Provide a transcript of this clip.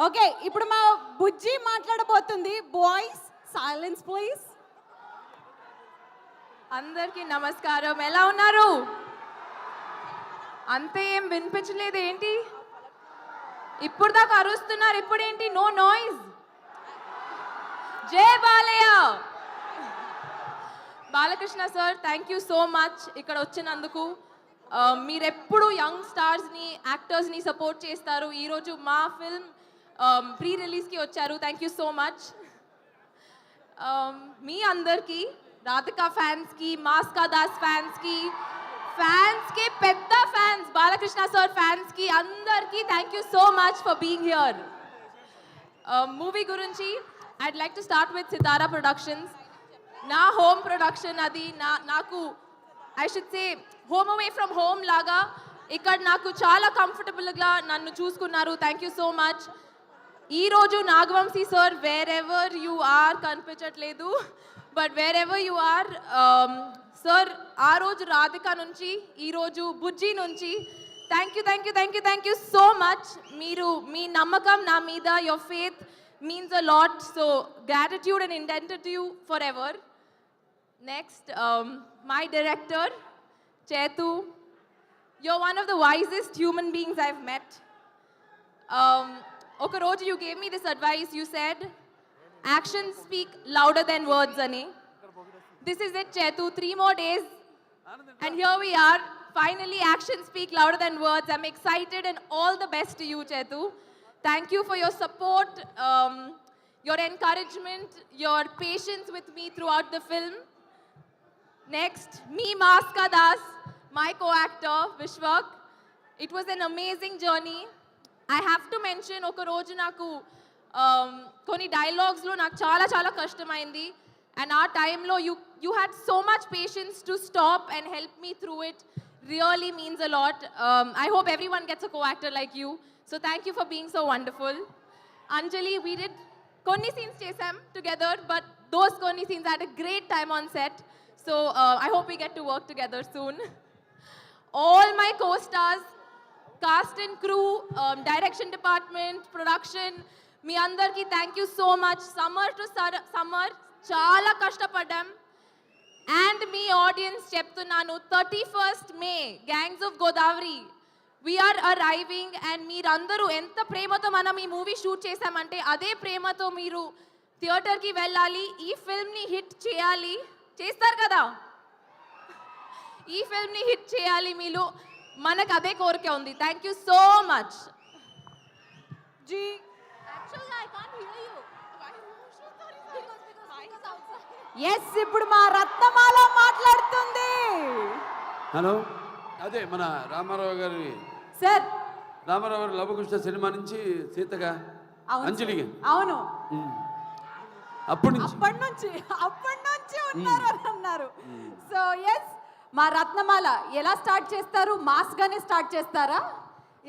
Okay, ఇప్పుడు మా బుజ్జి మాట్లాడబోతుంది. Boys silence please. అందరికీ నమస్కారం. ఎలా ఉన్నారు? అంతే ఏం వినిపించలేదు ఏంటి? ఇప్పుడు దాకా అరుస్తున్నారు, ఇప్పుడేంటి నో నాయిస్? జై Balayya. Balakrishna sir, thank you so much ఇక్కడ వచ్చినందుకు. మీరెప్పుడు యంగ్ స్టార్స్ని, యాక్టర్స్ని సపోర్ట్ చేస్తారు. ఈరోజు మా ఫిల్మ్ ప్రీ రిలీజ్కి వచ్చారు. Thank you so much. మీ అందరికీ, రాధికా ఫ్యాన్స్కి, మాస్కా దాస్ ఫ్యాన్స్కి, ఫ్యాన్స్కి పెద్ద ఫ్యాన్స్, బాలకృష్ణ సార్ ఫ్యాన్స్కి అందరికీ thank you so much for being here. Movie గురించి I'd like to start with Sithara productions. నా హోమ్ ప్రొడక్షన్ అది. నాకు I should say home away from home లాగా ఇక్కడ నాకు చాలా కంఫర్టబుల్గా నన్ను చూసుకున్నారు. Thank you so much. ఈరోజు Nagavamsi sir wherever you are కనిపించట్లేదు, but wherever you are sir, ఆ రోజు రాధిక నుంచి ఈరోజు బుజ్జి నుంచి thank you thank you thank you thank you so much. మీరు మీ నమ్మకం నా మీద, your faith means a lot, so gratitude and indebted to you forever. Next, my director Chetu, you're one of the wisest human beings I've met. Oka roju you gave me this advice. You said actions speak louder than words ani. This is it Chetu, 3 more days and here we are. Finally actions speak louder than words. I'm excited and all the best to you Chetu. Thank you for your support, your encouragement, your patience with me throughout the film. Next, me Maska Das, my co-actor Vishwak. It was an amazing journey. I have to mention oka roju naku koni dialogues lo నాకు చాలా కష్టమైంది, and our time lo you had so much patience to stop and help me through it. Really means a lot. I hope everyone gets a co-actor like you. So thank you for being so wonderful. Anjali, we did konni scenes chesam together, but those konni scenes had a great time on set. So I hope we get to work together soon. All my co-stars, cast and crew, direction department, production, మీ అందరికీ thank you so much. Summer to summer చాలా కష్టపడ్డాం. And me audience చెప్తున్నాను, 31st May Gangs of Godavari we are arriving, and మీరందరూ ఎంత ప్రేమతో మనం ఈ movie shoot చేశామంటే అదే ప్రేమతో మీరు థియేటర్కి వెళ్ళాలి, ఈ ఫిల్మ్ని హిట్ చేయాలి. చేస్తారు కదా? ఈ ఫిల్మ్ని హిట్ చేయాలి మీరు, మనకు అదే కోరిక ఉంది. Thank you so much. జీ ఎస్, ఇప్పుడు మా రత్నమాల మాట్లాడుతుంది. హలో, అదే మన రామారావు గారి సార్, రామారావు గారి లవకుశ సినిమా నుంచి సీతగా అంజలిగా. అవును, అప్పటి నుంచి ఉన్నారు అని అన్నారు. సో ఎస్, మా రత్నమాల ఎలా స్టార్ట్ చేస్తారు? మాస్ గానే స్టార్ట్ చేస్తారా?